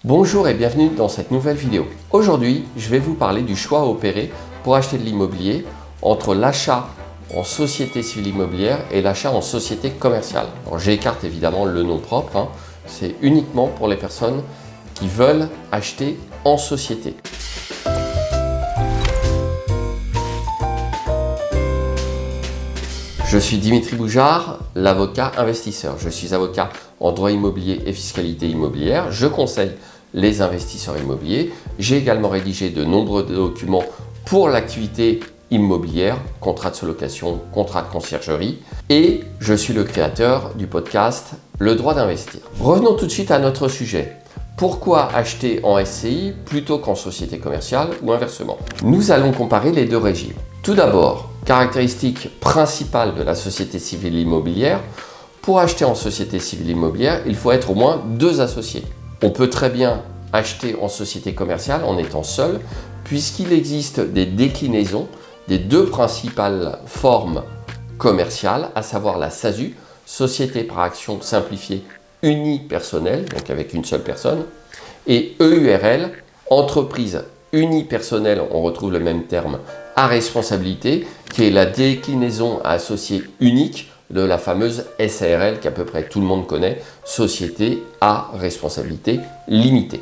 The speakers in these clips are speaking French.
Bonjour et bienvenue dans cette nouvelle vidéo. Aujourd'hui, je vais vous parler du choix à opérer pour acheter de l'immobilier entre l'achat en société civile immobilière et l'achat en société commerciale. J'écarte évidemment le nom propre, c'est uniquement pour les personnes qui veulent acheter en société. Je suis Dimitri Boujard, l'avocat investisseur. Je suis avocat en droit immobilier et fiscalité immobilière. Je conseille les investisseurs immobiliers. J'ai également rédigé de nombreux documents pour l'activité immobilière, contrat de sous-location, contrat de conciergerie. Et je suis le créateur du podcast Le droit d'investir. Revenons tout de suite à notre sujet. Pourquoi acheter en SCI plutôt qu'en société commerciale ou inversement? Nous allons comparer les deux régimes. Tout d'abord, caractéristique principale de la société civile immobilière. Pour acheter en société civile immobilière, il faut être au moins 2 associés. On peut très bien acheter en société commerciale en étant seul, puisqu'il existe des déclinaisons des 2 principales formes commerciales, à savoir la SASU, Société par action simplifiée unipersonnelle, donc avec une seule personne, et EURL, Entreprise unipersonnelle, on retrouve le même terme, à responsabilité, qui est la déclinaison à associé unique de la fameuse SARL qu'à peu près tout le monde connaît, Société à responsabilité limitée.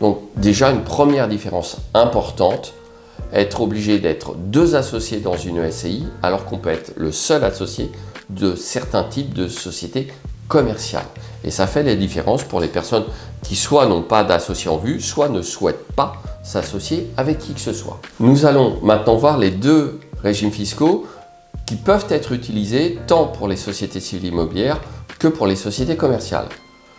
Donc déjà une première différence importante, être obligé d'être 2 associés dans une SCI alors qu'on peut être le seul associé de certains types de sociétés commerciales. Et ça fait la différence pour les personnes qui soit n'ont pas d'associé en vue, soit ne souhaitent pas s'associer avec qui que ce soit. Nous allons maintenant voir les 2 régimes fiscaux qui peuvent être utilisés tant pour les sociétés civiles immobilières que pour les sociétés commerciales.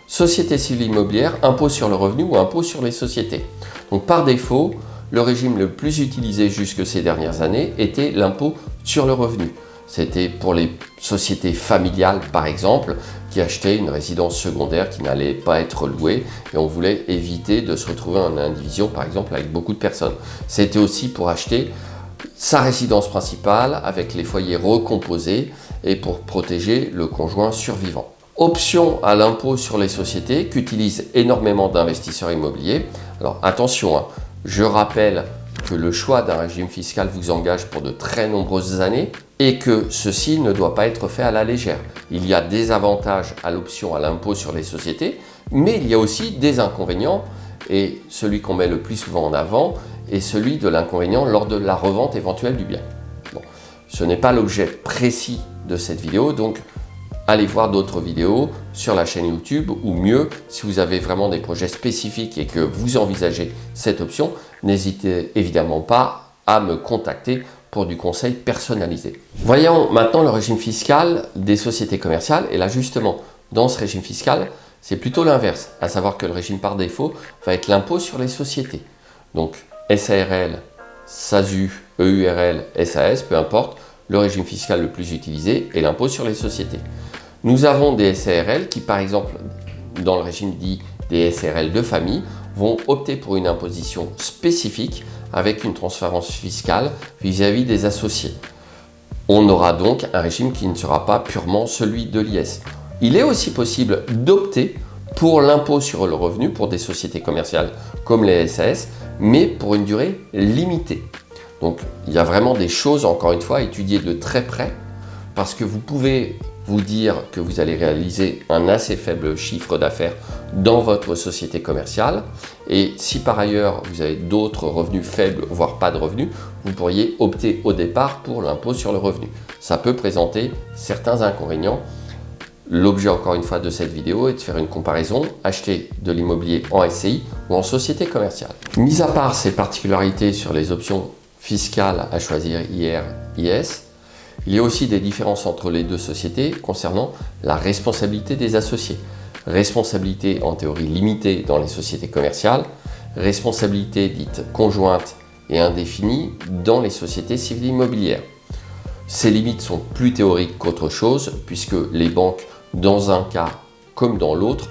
Société civile immobilière, impôt sur le revenu ou impôt sur les sociétés. Donc par défaut, le régime le plus utilisé jusque ces dernières années était l'impôt sur le revenu. C'était pour les sociétés familiales par exemple, qui achetaient une résidence secondaire qui n'allait pas être louée et on voulait éviter de se retrouver en indivision par exemple avec beaucoup de personnes. C'était aussi pour acheter sa résidence principale avec les foyers recomposés et pour protéger le conjoint survivant. Option à l'impôt sur les sociétés qu'utilisent énormément d'investisseurs immobiliers. Alors attention, je rappelle que le choix d'un régime fiscal vous engage pour de très nombreuses années et que ceci ne doit pas être fait à la légère. Il y a des avantages à l'option à l'impôt sur les sociétés, mais il y a aussi des inconvénients et celui qu'on met le plus souvent en avant est celui de l'inconvénient lors de la revente éventuelle du bien. Bon, ce n'est pas l'objet précis de cette vidéo, donc allez voir d'autres vidéos sur la chaîne YouTube ou mieux, si vous avez vraiment des projets spécifiques et que vous envisagez cette option, n'hésitez évidemment pas à me contacter pour du conseil personnalisé. Voyons maintenant le régime fiscal des sociétés commerciales. Et là justement, dans ce régime fiscal, c'est plutôt l'inverse, à savoir que le régime par défaut va être l'impôt sur les sociétés. Donc SARL, SASU, EURL, SAS, peu importe, le régime fiscal le plus utilisé est l'impôt sur les sociétés. Nous avons des SARL qui, par exemple, dans le régime dit des SARL de famille, vont opter pour une imposition spécifique avec une transférence fiscale vis-à-vis des associés. On aura donc un régime qui ne sera pas purement celui de l'IS. Il est aussi possible d'opter pour l'impôt sur le revenu pour des sociétés commerciales comme les SAS, mais pour une durée limitée. Donc il y a vraiment des choses, encore une fois, à étudier de très près parce que vous pouvez vous dire que vous allez réaliser un assez faible chiffre d'affaires dans votre société commerciale et si par ailleurs vous avez d'autres revenus faibles, voire pas de revenus, vous pourriez opter au départ pour l'impôt sur le revenu. Ça peut présenter certains inconvénients. L'objet encore une fois de cette vidéo est de faire une comparaison, acheter de l'immobilier en SCI ou en société commerciale. Mis à part ces particularités sur les options fiscales à choisir IR, IS, il y a aussi des différences entre les 2 sociétés concernant la responsabilité des associés. Responsabilité en théorie limitée dans les sociétés commerciales, responsabilité dite conjointe et indéfinie dans les sociétés civiles immobilières. Ces limites sont plus théoriques qu'autre chose puisque les banques, dans un cas comme dans l'autre,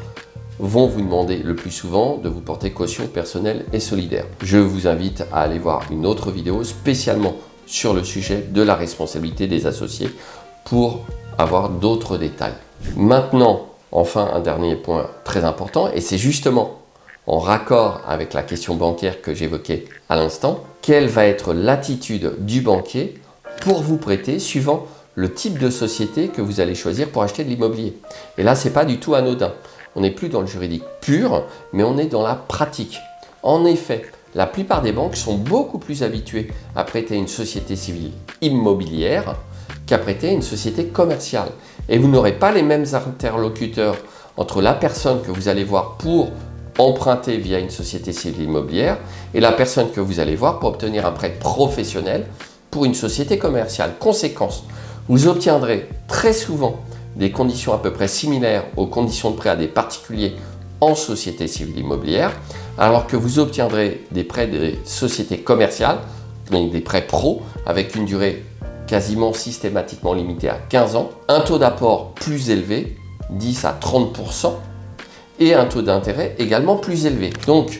vont vous demander le plus souvent de vous porter caution personnelle et solidaire. Je vous invite à aller voir une autre vidéo spécialement sur le sujet de la responsabilité des associés pour avoir d'autres détails. Maintenant, enfin, un dernier point très important, et c'est justement en raccord avec la question bancaire que j'évoquais à l'instant, quelle va être l'attitude du banquier pour vous prêter suivant le type de société que vous allez choisir pour acheter de l'immobilier. Et là, ce n'est pas du tout anodin. On n'est plus dans le juridique pur, mais on est dans la pratique. En effet, la plupart des banques sont beaucoup plus habituées à prêter une société civile immobilière qu'à prêter une société commerciale. Et vous n'aurez pas les mêmes interlocuteurs entre la personne que vous allez voir pour emprunter via une société civile immobilière et la personne que vous allez voir pour obtenir un prêt professionnel pour une société commerciale. Conséquence, vous obtiendrez très souvent des conditions à peu près similaires aux conditions de prêt à des particuliers en société civile immobilière, alors que vous obtiendrez des prêts des sociétés commerciales, donc des prêts pro, avec une durée quasiment systématiquement limitée à 15 ans, un taux d'apport plus élevé, 10 à 30%, et un taux d'intérêt également plus élevé. Donc,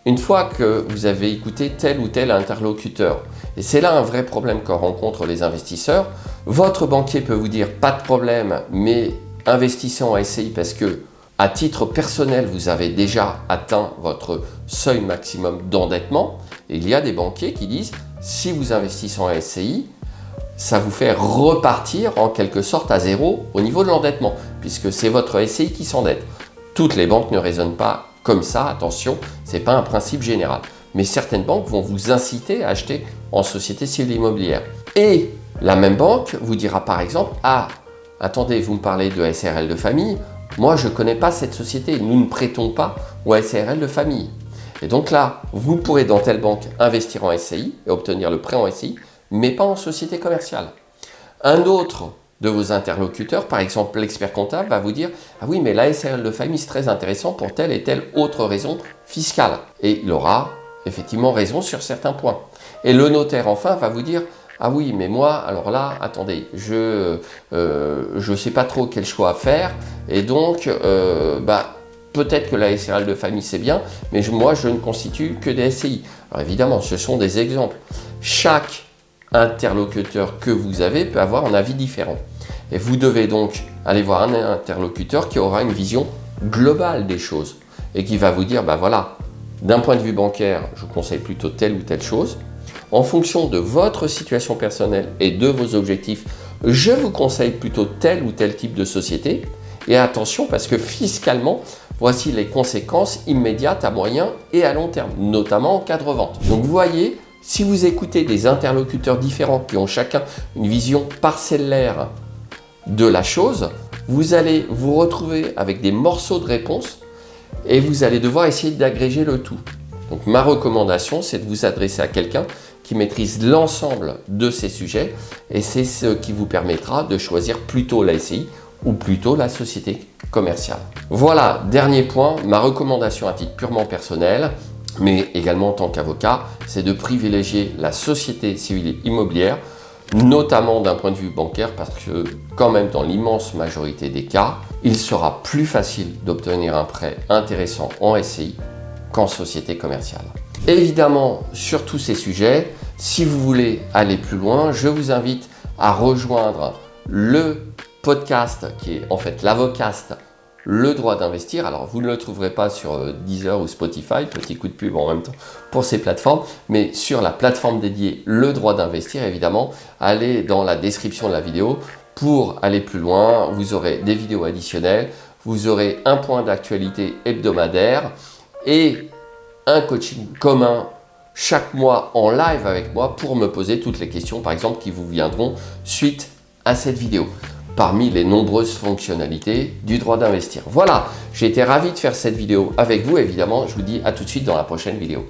une fois que vous avez écouté tel ou tel interlocuteur, et c'est là un vrai problème qu'en rencontrent les investisseurs, votre banquier peut vous dire pas de problème, mais investissez en SCI parce que à titre personnel, vous avez déjà atteint votre seuil maximum d'endettement. Et il y a des banquiers qui disent si vous investissez en SCI, ça vous fait repartir en quelque sorte à zéro au niveau de l'endettement, puisque c'est votre SCI qui s'endette. Toutes les banques ne raisonnent pas comme ça, attention, ce n'est pas un principe général. Mais certaines banques vont vous inciter à acheter en société civile immobilière. Et la même banque vous dira par exemple, ah, attendez, vous me parlez de SARL de famille, moi je ne connais pas cette société, nous ne prêtons pas aux SARL de famille. Et donc là, vous pourrez dans telle banque investir en SCI et obtenir le prêt en SCI, mais pas en société commerciale. Un autre de vos interlocuteurs, par exemple l'expert comptable, va vous dire « Ah oui, mais la SARL de famille, c'est très intéressant pour telle et telle autre raison fiscale. » Et il aura effectivement raison sur certains points. Et le notaire, enfin, va vous dire « Ah oui, mais moi, alors là, attendez, je sais pas trop quel choix faire, et donc, peut-être que la SARL de famille, c'est bien, mais moi, je ne constitue que des SCI. » Alors évidemment, ce sont des exemples. Chaque interlocuteur que vous avez peut avoir un avis différent. Et vous devez donc aller voir un interlocuteur qui aura une vision globale des choses et qui va vous dire, voilà, d'un point de vue bancaire, je vous conseille plutôt telle ou telle chose. En fonction de votre situation personnelle et de vos objectifs, je vous conseille plutôt tel ou tel type de société. Et attention, parce que fiscalement, voici les conséquences immédiates à moyen et à long terme, notamment en cas de revente. Donc vous voyez, si vous écoutez des interlocuteurs différents qui ont chacun une vision parcellaire de la chose, vous allez vous retrouver avec des morceaux de réponse et vous allez devoir essayer d'agréger le tout. Donc ma recommandation, c'est de vous adresser à quelqu'un qui maîtrise l'ensemble de ces sujets et c'est ce qui vous permettra de choisir plutôt la SCI ou plutôt la société commerciale. Voilà, dernier point, ma recommandation à titre purement personnel, mais également en tant qu'avocat, c'est de privilégier la société civile immobilière, notamment d'un point de vue bancaire, parce que quand même dans l'immense majorité des cas, il sera plus facile d'obtenir un prêt intéressant en SCI qu'en société commerciale. Évidemment, sur tous ces sujets, si vous voulez aller plus loin, je vous invite à rejoindre le podcast qui est en fait l'Avocast, le droit d'investir. Alors vous ne le trouverez pas sur Deezer ou Spotify, petit coup de pub en même temps pour ces plateformes, mais sur la plateforme dédiée le droit d'investir, évidemment, allez dans la description de la vidéo pour aller plus loin. Vous aurez des vidéos additionnelles, vous aurez un point d'actualité hebdomadaire et un coaching commun chaque mois en live avec moi pour me poser toutes les questions, par exemple, qui vous viendront suite à cette vidéo, parmi les nombreuses fonctionnalités du droit d'investir. Voilà, j'ai été ravi de faire cette vidéo avec vous. Évidemment, je vous dis à tout de suite dans la prochaine vidéo.